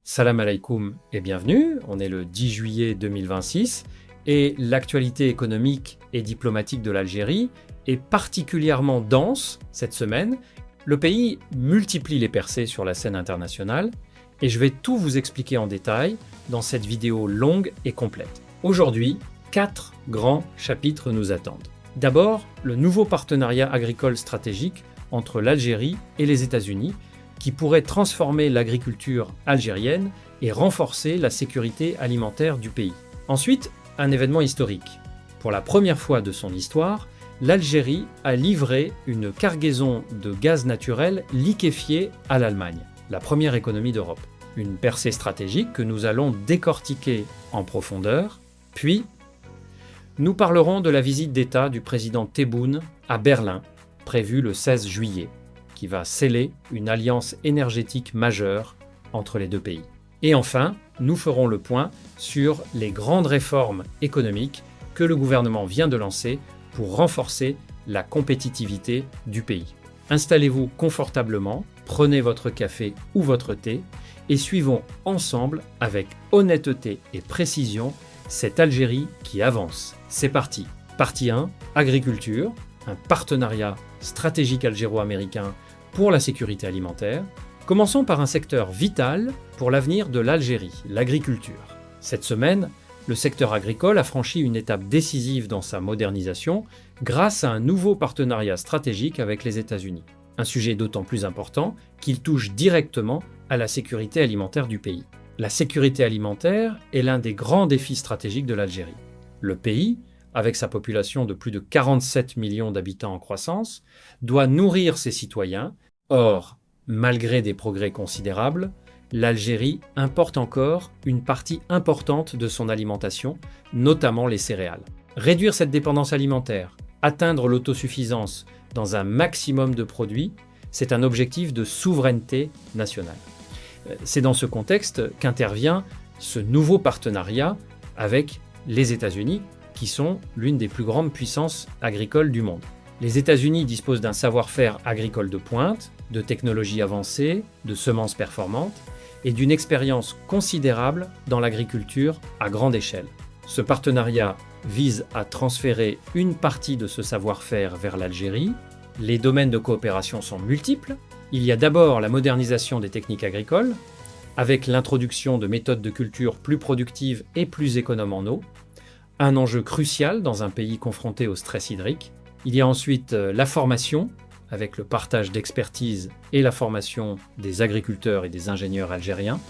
Salam alaikum et bienvenue, on est le 10 juillet 2026 et l'actualité économique et diplomatique de l'Algérie est particulièrement dense cette semaine. Le pays multiplie les percées sur la scène internationale et je vais tout vous expliquer en détail dans cette vidéo longue et complète. Aujourd'hui, 4 grands chapitres nous attendent. D'abord, le nouveau partenariat agricole stratégique entre l'Algérie et les États-Unis qui pourrait transformer l'agriculture algérienne et renforcer la sécurité alimentaire du pays. Ensuite, un événement historique. Pour la première fois de son histoire, l'Algérie a livré une cargaison de gaz naturel liquéfié à l'Allemagne, la première économie d'Europe. Une percée stratégique que nous allons décortiquer en profondeur, puis nous parlerons de la visite d'État du président Tebboune à Berlin, prévue le 16 juillet. Qui va sceller une alliance énergétique majeure entre les deux pays. Et enfin, nous ferons le point sur les grandes réformes économiques que le gouvernement vient de lancer pour renforcer la compétitivité du pays. Installez-vous confortablement, prenez votre café ou votre thé et suivons ensemble avec honnêteté et précision cette Algérie qui avance. C'est parti. Partie 1, agriculture, un partenariat stratégique algéro-américain pour la sécurité alimentaire. Commençons par un secteur vital pour l'avenir de l'Algérie, l'agriculture. Cette semaine, le secteur agricole a franchi une étape décisive dans sa modernisation grâce à un nouveau partenariat stratégique avec les États-Unis. Un sujet d'autant plus important qu'il touche directement à la sécurité alimentaire du pays. La sécurité alimentaire est l'un des grands défis stratégiques de l'Algérie. Le pays, avec sa population de plus de 47 millions d'habitants en croissance, doit nourrir ses citoyens. Or, malgré des progrès considérables, l'Algérie importe encore une partie importante de son alimentation, notamment les céréales. Réduire cette dépendance alimentaire, atteindre l'autosuffisance dans un maximum de produits, c'est un objectif de souveraineté nationale. C'est dans ce contexte qu'intervient ce nouveau partenariat avec les États-Unis, qui sont l'une des plus grandes puissances agricoles du monde. Les États-Unis disposent d'un savoir-faire agricole de pointe, de technologies avancées, de semences performantes et d'une expérience considérable dans l'agriculture à grande échelle. Ce partenariat vise à transférer une partie de ce savoir-faire vers l'Algérie. Les domaines de coopération sont multiples. Il y a d'abord la modernisation des techniques agricoles, avec l'introduction de méthodes de culture plus productives et plus économes en eau, un enjeu crucial dans un pays confronté au stress hydrique. Il y a ensuite la formation, avec le partage d'expertise et la formation des agriculteurs et des ingénieurs algériens.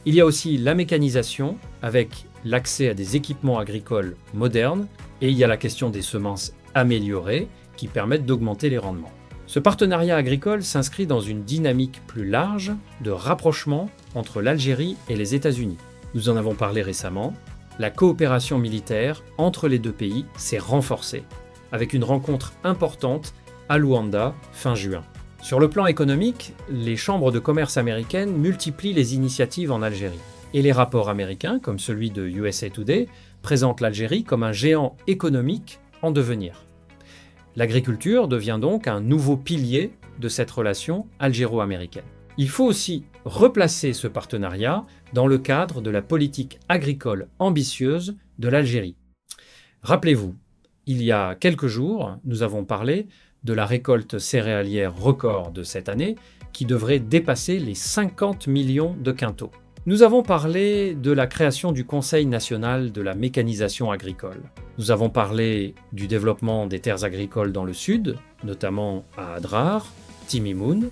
Il y a aussi la mécanisation, avec l'accès à des équipements agricoles modernes. Et il y a la question des semences améliorées, qui permettent d'augmenter les rendements. Ce partenariat agricole s'inscrit dans une dynamique plus large de rapprochement entre l'Algérie et les États-Unis. Nous en avons parlé récemment. La coopération militaire entre les deux pays s'est renforcée, avec une rencontre importante à Luanda fin juin. Sur le plan économique, les chambres de commerce américaines multiplient les initiatives en Algérie. Et les rapports américains, comme celui de USA Today, présentent l'Algérie comme un géant économique en devenir. L'agriculture devient donc un nouveau pilier de cette relation algéro-américaine. Il faut aussi replacer ce partenariat dans le cadre de la politique agricole ambitieuse de l'Algérie. Rappelez-vous, il y a quelques jours, nous avons parlé de la récolte céréalière record de cette année qui devrait dépasser les 50 millions de quintaux. Nous avons parlé de la création du Conseil national de la mécanisation agricole. Nous avons parlé du développement des terres agricoles dans le sud, notamment à Adrar, Timimoun,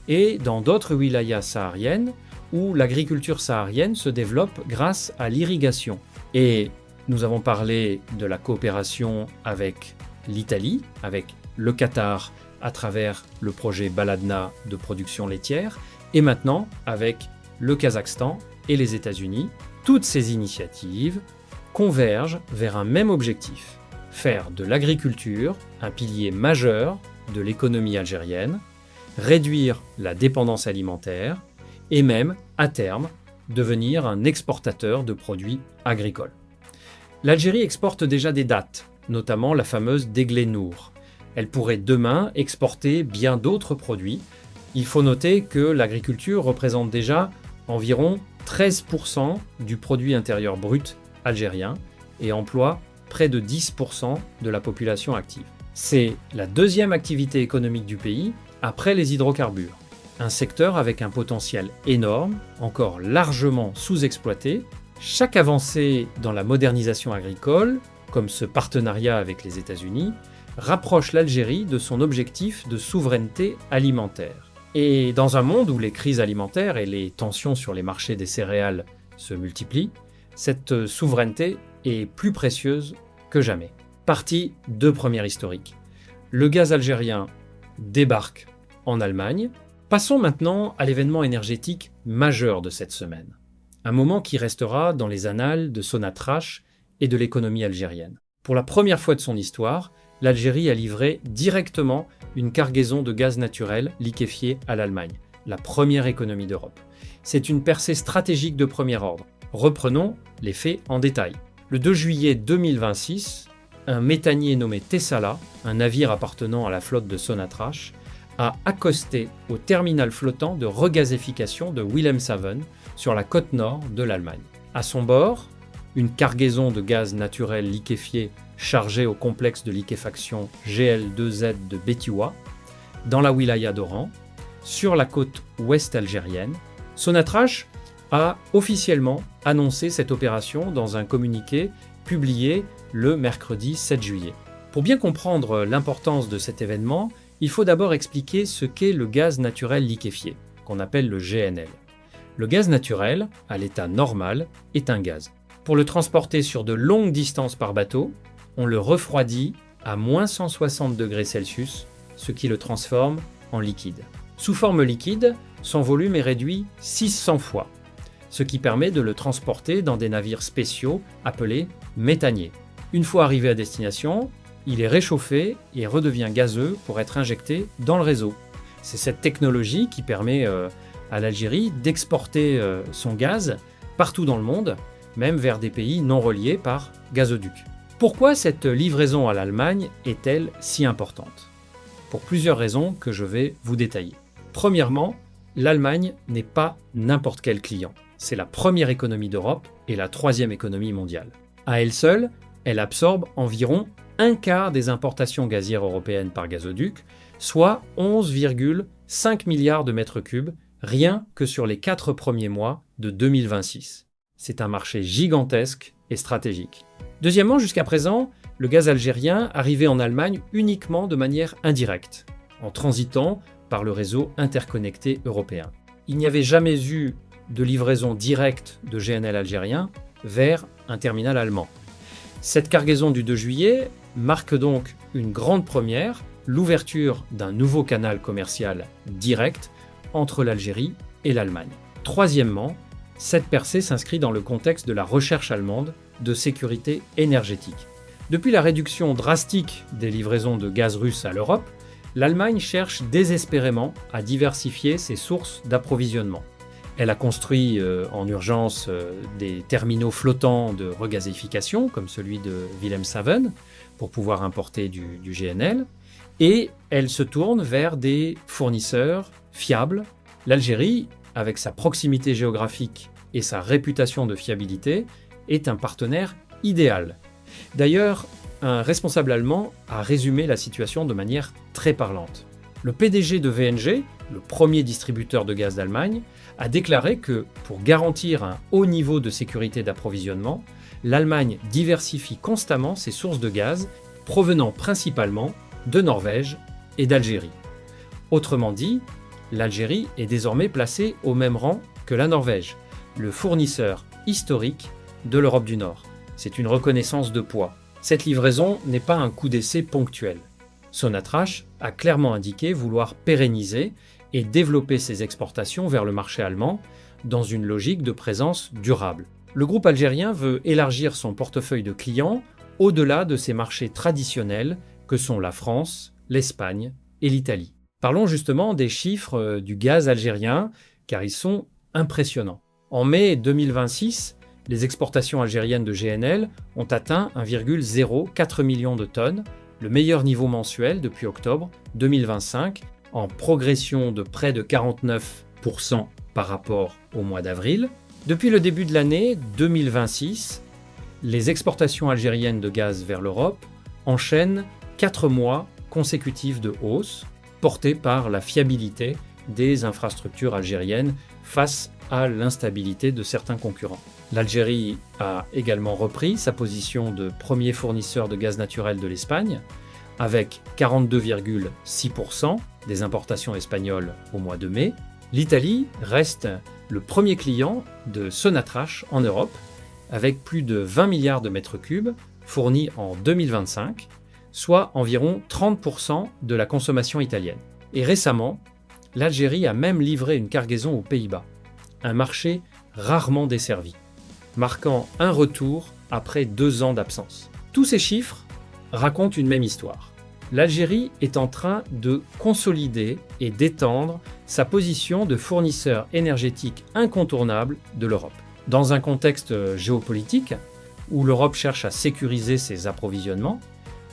et dans d'autres wilayas sahariennes où l'agriculture saharienne se développe grâce à l'irrigation. Et nous avons parlé de la coopération avec l'Italie, avec le Qatar à travers le projet Baladna de production laitière, et maintenant avec le Kazakhstan et les États-Unis. Toutes ces initiatives convergent vers un même objectif, faire de l'agriculture un pilier majeur de l'économie algérienne, réduire la dépendance alimentaire et même, à terme, devenir un exportateur de produits agricoles. L'Algérie exporte déjà des dattes, notamment la fameuse Déglé Nour. Elle pourrait demain exporter bien d'autres produits. Il faut noter que l'agriculture représente déjà environ 13% du produit intérieur brut algérien et emploie près de 10% de la population active. C'est la deuxième activité économique du pays après les hydrocarbures. Un secteur avec un potentiel énorme, encore largement sous-exploité. Chaque avancée dans la modernisation agricole, comme ce partenariat avec les États-Unis, rapproche l'Algérie de son objectif de souveraineté alimentaire. Et dans un monde où les crises alimentaires et les tensions sur les marchés des céréales se multiplient, cette souveraineté est plus précieuse que jamais. Partie 2 première historique. Le gaz algérien débarque en Allemagne. Passons maintenant à l'événement énergétique majeur de cette semaine. Un moment qui restera dans les annales de Sonatrach et de l'économie algérienne. Pour la première fois de son histoire, l'Algérie a livré directement une cargaison de gaz naturel liquéfié à l'Allemagne, la première économie d'Europe. C'est une percée stratégique de premier ordre. Reprenons les faits en détail. Le 2 juillet 2026, un méthanier nommé Tessala, un navire appartenant à la flotte de Sonatrach, a accosté au terminal flottant de regazéfication de Wilhelmshaven sur la côte nord de l'Allemagne. À son bord, une cargaison de gaz naturel liquéfié chargée au complexe de liquéfaction GL2Z de Betiwa, dans la wilaya d'Oran, sur la côte ouest algérienne. Sonatrach a officiellement annoncé cette opération dans un communiqué publié le mercredi 7 juillet. Pour bien comprendre l'importance de cet événement, il faut d'abord expliquer ce qu'est le gaz naturel liquéfié, qu'on appelle le GNL. Le gaz naturel, à l'état normal, est un gaz. Pour le transporter sur de longues distances par bateau, on le refroidit à moins 160 degrés Celsius, ce qui le transforme en liquide. Sous forme liquide, son volume est réduit 600 fois, ce qui permet de le transporter dans des navires spéciaux appelés méthaniers. Une fois arrivé à destination, il est réchauffé et redevient gazeux pour être injecté dans le réseau. C'est cette technologie qui permet à l'Algérie d'exporter son gaz partout dans le monde, même vers des pays non reliés par gazoduc. Pourquoi cette livraison à l'Allemagne est-elle si importante? Pour plusieurs raisons que je vais vous détailler. Premièrement, l'Allemagne n'est pas n'importe quel client. C'est la première économie d'Europe et la troisième économie mondiale. À elle seule, elle absorbe environ un quart des importations gazières européennes par gazoduc, soit 11,5 milliards de mètres cubes, rien que sur les 4 premiers mois de 2026. C'est un marché gigantesque et stratégique. Deuxièmement, jusqu'à présent, le gaz algérien arrivait en Allemagne uniquement de manière indirecte, en transitant par le réseau interconnecté européen. Il n'y avait jamais eu de livraison directe de GNL algérien vers un terminal allemand. Cette cargaison du 2 juillet marque donc une grande première, l'ouverture d'un nouveau canal commercial direct entre l'Algérie et l'Allemagne. Troisièmement, cette percée s'inscrit dans le contexte de la recherche allemande de sécurité énergétique. Depuis la réduction drastique des livraisons de gaz russe à l'Europe, l'Allemagne cherche désespérément à diversifier ses sources d'approvisionnement. Elle a construit en urgence des terminaux flottants de regazéfication, comme celui de Wilhelmshaven, pour pouvoir importer du GNL, et elle se tourne vers des fournisseurs fiables. L'Algérie, avec sa proximité géographique et sa réputation de fiabilité, est un partenaire idéal. D'ailleurs, un responsable allemand a résumé la situation de manière très parlante. Le PDG de VNG, le premier distributeur de gaz d'Allemagne, a déclaré que, pour garantir un haut niveau de sécurité d'approvisionnement, l'Allemagne diversifie constamment ses sources de gaz, provenant principalement de Norvège et d'Algérie. Autrement dit, l'Algérie est désormais placée au même rang que la Norvège, le fournisseur historique de l'Europe du Nord. C'est une reconnaissance de poids. Cette livraison n'est pas un coup d'essai ponctuel. Sonatrach a clairement indiqué vouloir pérenniser et développer ses exportations vers le marché allemand dans une logique de présence durable. Le groupe algérien veut élargir son portefeuille de clients au-delà de ses marchés traditionnels que sont la France, l'Espagne et l'Italie. Parlons justement des chiffres du gaz algérien, car ils sont impressionnants. En mai 2026, les exportations algériennes de GNL ont atteint 1,04 million de tonnes, le meilleur niveau mensuel depuis octobre 2025, en progression de près de 49% par rapport au mois d'avril. Depuis le début de l'année 2026, les exportations algériennes de gaz vers l'Europe enchaînent 4 mois consécutifs de hausse, portés par la fiabilité des infrastructures algériennes face à l'instabilité de certains concurrents. L'Algérie a également repris sa position de premier fournisseur de gaz naturel de l'Espagne, avec 42,6% des importations espagnoles au mois de mai. L'Italie reste le premier client de Sonatrach en Europe, avec plus de 20 milliards de mètres cubes fournis en 2025, soit environ 30% de la consommation italienne. Et récemment, l'Algérie a même livré une cargaison aux Pays-Bas, un marché rarement desservi, marquant un retour après 2 ans d'absence. Tous ces chiffres racontent une même histoire. L'Algérie est en train de consolider et d'étendre sa position de fournisseur énergétique incontournable de l'Europe. Dans un contexte géopolitique où l'Europe cherche à sécuriser ses approvisionnements,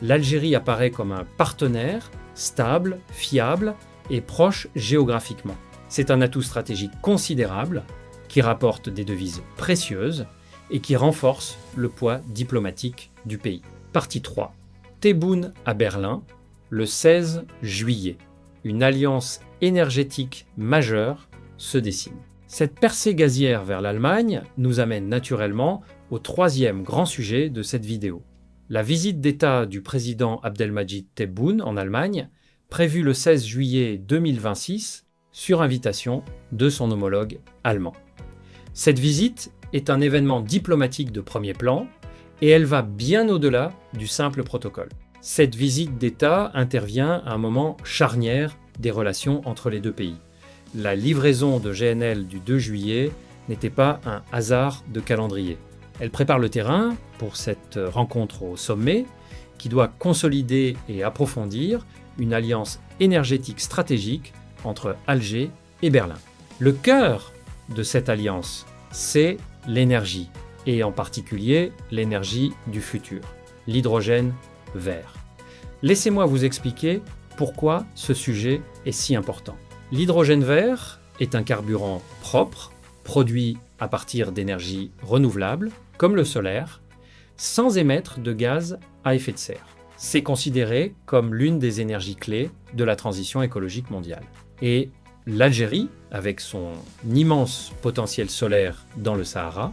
l'Algérie apparaît comme un partenaire stable, fiable et proche géographiquement. C'est un atout stratégique considérable qui rapporte des devises précieuses et qui renforce le poids diplomatique du pays. Partie 3. Tebboune à Berlin, le 16 juillet. Une alliance énergétique majeure se dessine. Cette percée gazière vers l'Allemagne nous amène naturellement au 3e grand sujet de cette vidéo. La visite d'État du président Abdelmadjid Tebboune en Allemagne, prévue le 16 juillet 2026, sur invitation de son homologue allemand. Cette visite est un événement diplomatique de premier plan et elle va bien au-delà du simple protocole. Cette visite d'État intervient à un moment charnière des relations entre les deux pays. La livraison de GNL du 2 juillet n'était pas un hasard de calendrier. Elle prépare le terrain pour cette rencontre au sommet qui doit consolider et approfondir une alliance énergétique stratégique entre Alger et Berlin. Le cœur de cette alliance, c'est l'énergie, et en particulier l'énergie du futur, l'hydrogène vert. Laissez-moi vous expliquer pourquoi ce sujet est si important. L'hydrogène vert est un carburant propre, produit à partir d'énergies renouvelables, comme le solaire, sans émettre de gaz à effet de serre. C'est considéré comme l'une des énergies clés de la transition écologique mondiale. Et l'Algérie, avec son immense potentiel solaire dans le Sahara,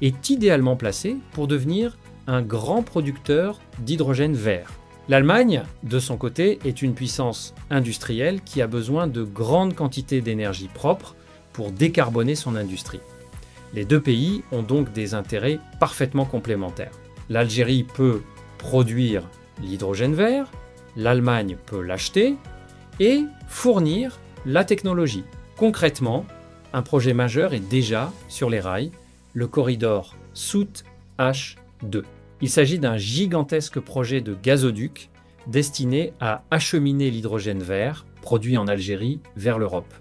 est idéalement placée pour devenir un grand producteur d'hydrogène vert. L'Allemagne, de son côté, est une puissance industrielle qui a besoin de grandes quantités d'énergie propre pour décarboner son industrie. Les deux pays ont donc des intérêts parfaitement complémentaires. L'Algérie peut produire l'hydrogène vert, l'Allemagne peut l'acheter et fournir la technologie. Concrètement, un projet majeur est déjà sur les rails, le corridor Sout-H2. Il s'agit d'un gigantesque projet de gazoduc destiné à acheminer l'hydrogène vert produit en Algérie vers l'Europe,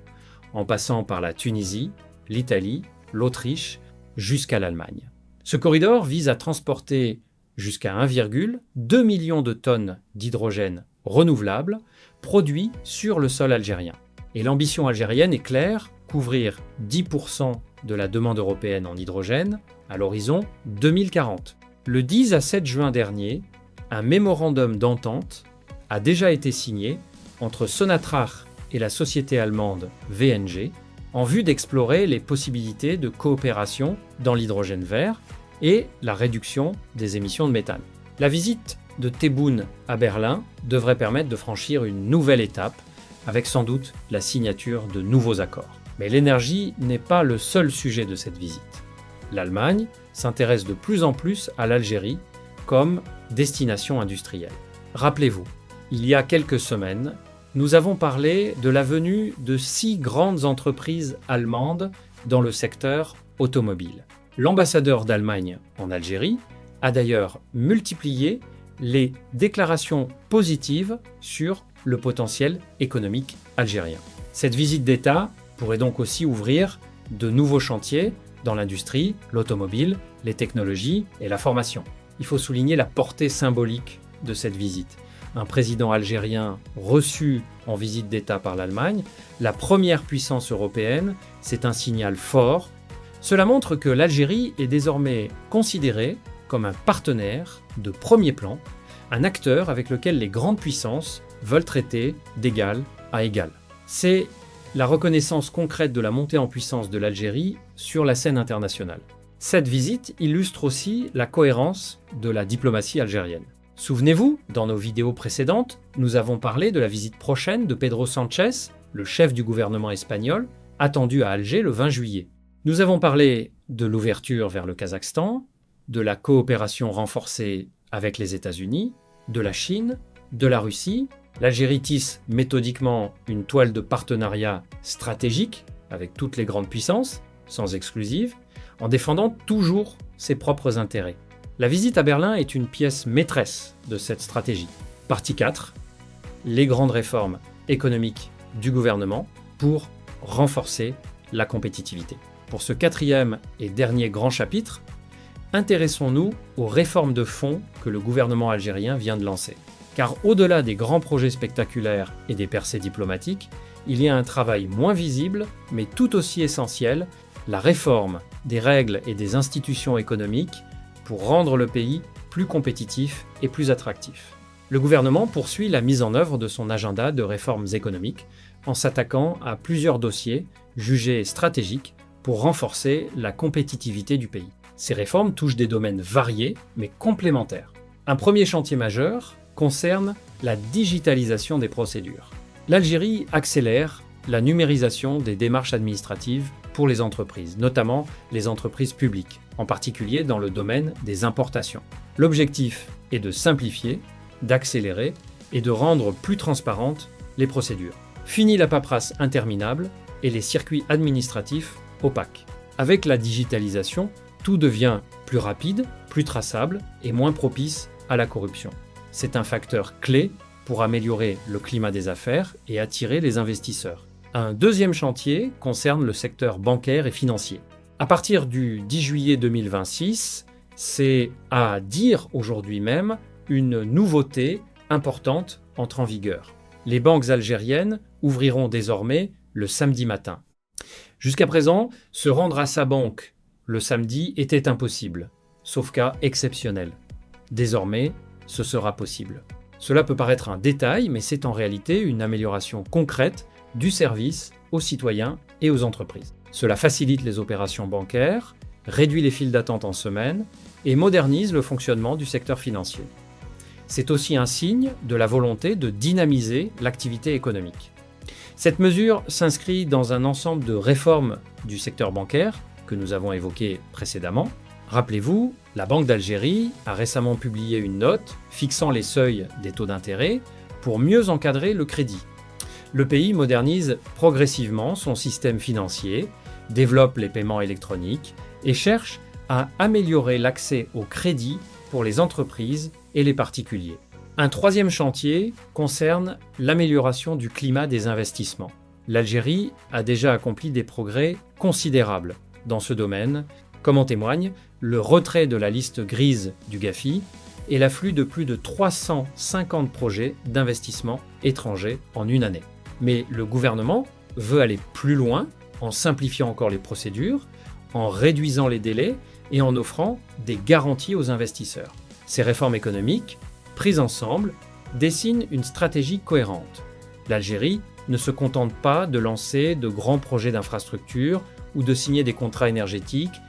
en passant par la Tunisie, l'Italie, l'Autriche, jusqu'à l'Allemagne. Ce corridor vise à transporter jusqu'à 1,2 million de tonnes d'hydrogène renouvelable produit sur le sol algérien. Et l'ambition algérienne est claire, couvrir 10% de la demande européenne en hydrogène à l'horizon 2040. Le 10 à 7 juin dernier, un mémorandum d'entente a déjà été signé entre Sonatrach et la société allemande VNG en vue d'explorer les possibilités de coopération dans l'hydrogène vert et la réduction des émissions de méthane. La visite de Tebboune à Berlin devrait permettre de franchir une nouvelle étape avec sans doute la signature de nouveaux accords. Mais l'énergie n'est pas le seul sujet de cette visite. L'Allemagne s'intéresse de plus en plus à l'Algérie comme destination industrielle. Rappelez-vous, il y a quelques semaines, nous avons parlé de la venue de 6 grandes entreprises allemandes dans le secteur automobile. L'ambassadeur d'Allemagne en Algérie a d'ailleurs multiplié les déclarations positives sur le potentiel économique algérien. Cette visite d'État pourrait donc aussi ouvrir de nouveaux chantiers dans l'industrie, l'automobile, les technologies et la formation. Il faut souligner la portée symbolique de cette visite. Un président algérien reçu en visite d'État par l'Allemagne, la première puissance européenne, c'est un signal fort Cela montre que l'Algérie est désormais considérée comme un partenaire de premier plan, un acteur avec lequel les grandes puissances veulent traiter d'égal à égal. C'est la reconnaissance concrète de la montée en puissance de l'Algérie sur la scène internationale. Cette visite illustre aussi la cohérence de la diplomatie algérienne. Souvenez-vous, dans nos vidéos précédentes, nous avons parlé de la visite prochaine de Pedro Sánchez, le chef du gouvernement espagnol, attendu à Alger le 20 juillet. Nous avons parlé de l'ouverture vers le Kazakhstan, de la coopération renforcée avec les États-Unis, de la Chine, de la Russie. L'Algérie tisse méthodiquement une toile de partenariat stratégique avec toutes les grandes puissances, sans exclusive, en défendant toujours ses propres intérêts. La visite à Berlin est une pièce maîtresse de cette stratégie. Partie 4, les grandes réformes économiques du gouvernement pour renforcer la compétitivité. Pour ce 4e et dernier grand chapitre, intéressons-nous aux réformes de fond que le gouvernement algérien vient de lancer. Car au-delà des grands projets spectaculaires et des percées diplomatiques, il y a un travail moins visible, mais tout aussi essentiel, la réforme des règles et des institutions économiques pour rendre le pays plus compétitif et plus attractif. Le gouvernement poursuit la mise en œuvre de son agenda de réformes économiques en s'attaquant à plusieurs dossiers jugés stratégiques pour renforcer la compétitivité du pays. Ces réformes touchent des domaines variés mais complémentaires. Un premier chantier majeur concerne la digitalisation des procédures. L'Algérie accélère la numérisation des démarches administratives pour les entreprises, notamment les entreprises publiques, en particulier dans le domaine des importations. L'objectif est de simplifier, d'accélérer et de rendre plus transparentes les procédures. Fini la paperasse interminable et les circuits administratifs opaques. Avec la digitalisation, tout devient plus rapide, plus traçable et moins propice à la corruption. C'est un facteur clé pour améliorer le climat des affaires et attirer les investisseurs. Un deuxième chantier concerne le secteur bancaire et financier. À partir du 10 juillet 2026, c'est à dire aujourd'hui même, une nouveauté importante entre en vigueur. Les banques algériennes ouvriront désormais le samedi matin. Jusqu'à présent, se rendre à sa banque le samedi était impossible, sauf cas exceptionnel. Désormais, ce sera possible. Cela peut paraître un détail, mais c'est en réalité une amélioration concrète du service aux citoyens et aux entreprises. Cela facilite les opérations bancaires, réduit les files d'attente en semaine et modernise le fonctionnement du secteur financier. C'est aussi un signe de la volonté de dynamiser l'activité économique. Cette mesure s'inscrit dans un ensemble de réformes du secteur bancaire que nous avons évoquées précédemment. Rappelez-vous, la Banque d'Algérie a récemment publié une note fixant les seuils des taux d'intérêt pour mieux encadrer le crédit. Le pays modernise progressivement son système financier, développe les paiements électroniques et cherche à améliorer l'accès au crédit pour les entreprises et les particuliers. Un troisième chantier concerne l'amélioration du climat des investissements. L'Algérie a déjà accompli des progrès considérables dans ce domaine, comme en témoigne le retrait de la liste grise du GAFI et l'afflux de plus de 350 projets d'investissement étrangers en une année. Mais le gouvernement veut aller plus loin en simplifiant encore les procédures, en réduisant les délais et en offrant des garanties aux investisseurs. Ces réformes économiques, prises ensemble, dessinent une stratégie cohérente. L'Algérie ne se contente pas de lancer de grands projets d'infrastructure ou de signer des contrats énergétiques.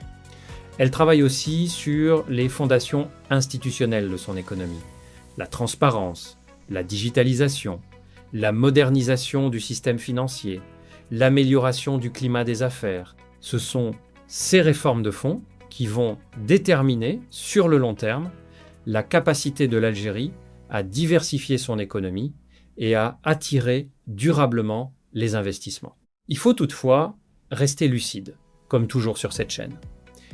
Elle travaille aussi sur les fondations institutionnelles de son économie, la transparence, la digitalisation, la modernisation du système financier, l'amélioration du climat des affaires. Ce sont ces réformes de fond qui vont déterminer, sur le long terme, la capacité de l'Algérie à diversifier son économie et à attirer durablement les investissements. Il faut toutefois rester lucide, comme toujours sur cette chaîne.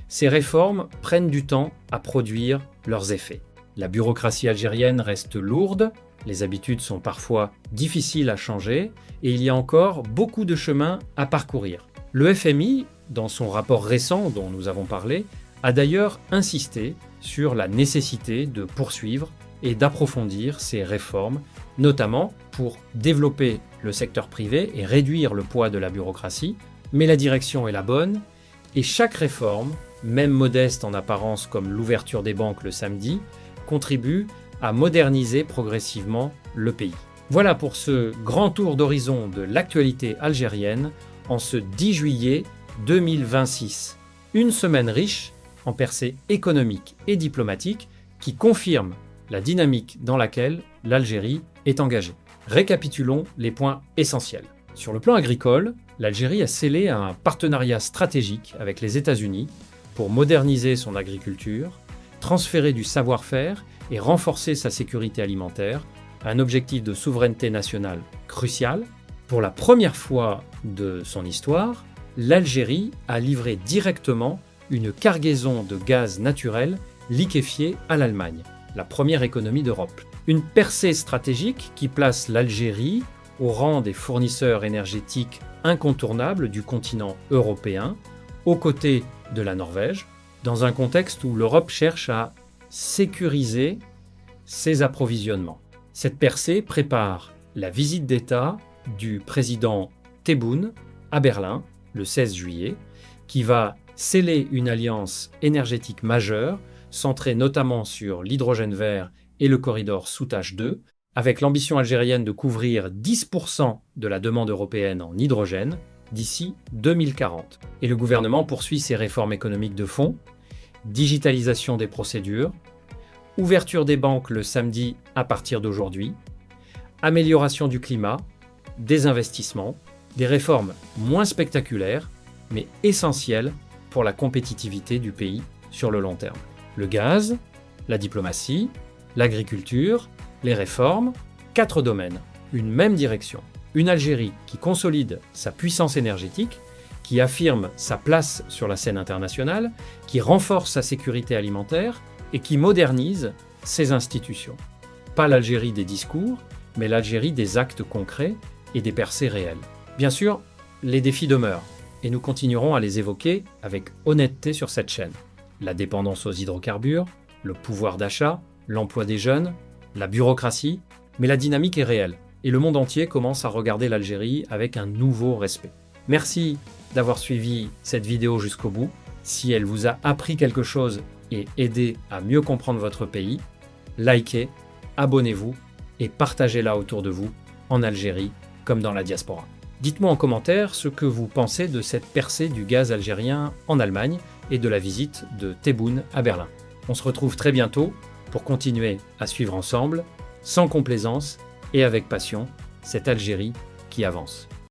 Ces réformes prennent du temps à produire leurs effets. La bureaucratie algérienne reste lourde, les habitudes sont parfois difficiles à changer et il y a encore beaucoup de chemin à parcourir. Le FMI, dans son rapport récent dont nous avons parlé, a d'ailleurs insisté sur la nécessité de poursuivre et d'approfondir ces réformes, notamment pour développer le secteur privé et réduire le poids de la bureaucratie. Mais la direction est la bonne Et chaque réforme, même modeste en apparence comme l'ouverture des banques le samedi, contribue à moderniser progressivement le pays. Voilà pour ce grand tour d'horizon de l'actualité algérienne en ce 10 juillet 2026. Une semaine riche en percées économiques et diplomatiques qui confirme la dynamique dans laquelle l'Algérie est engagée. Récapitulons les points essentiels. Sur le plan agricole, l'Algérie a scellé un partenariat stratégique avec les États-Unis pour moderniser son agriculture, transférer du savoir-faire et renforcer sa sécurité alimentaire, un objectif de souveraineté nationale crucial. Pour la première fois de son histoire, l'Algérie a livré directement une cargaison de gaz naturel liquéfié à l'Allemagne, la première économie d'Europe. Une percée stratégique qui place l'Algérie au rang des fournisseurs énergétiques incontournables du continent européen, aux côtés de la Norvège, dans un contexte où l'Europe cherche à sécuriser ses approvisionnements. Cette percée prépare la visite d'État du président Tebboune à Berlin le 16 juillet, qui va sceller une alliance énergétique majeure, centrée notamment sur l'hydrogène vert et le corridor Soutache 2, avec l'ambition algérienne de couvrir 10% de la demande européenne en hydrogène d'ici 2040. Et le gouvernement poursuit ses réformes économiques de fond, digitalisation des procédures, ouverture des banques le samedi à partir d'aujourd'hui, amélioration du climat, des investissements, des réformes moins spectaculaires, mais essentielles pour la compétitivité du pays sur le long terme. Le gaz, la diplomatie, l'agriculture, les réformes, 4 domaines, une même direction. Une Algérie qui consolide sa puissance énergétique, qui affirme sa place sur la scène internationale, qui renforce sa sécurité alimentaire et qui modernise ses institutions. Pas l'Algérie des discours, mais l'Algérie des actes concrets et des percées réelles. Bien sûr, les défis demeurent, et nous continuerons à les évoquer avec honnêteté sur cette chaîne. La dépendance aux hydrocarbures, le pouvoir d'achat, l'emploi des jeunes, la bureaucratie, mais la dynamique est réelle, et le monde entier commence à regarder l'Algérie avec un nouveau respect. Merci d'avoir suivi cette vidéo jusqu'au bout. Si elle vous a appris quelque chose et aidé à mieux comprendre votre pays, likez, abonnez-vous et partagez-la autour de vous, en Algérie comme dans la diaspora. Dites-moi en commentaire ce que vous pensez de cette percée du gaz algérien en Allemagne et de la visite de Tebboune à Berlin. On se retrouve très bientôt pour continuer à suivre ensemble, sans complaisance et avec passion, cette Algérie qui avance.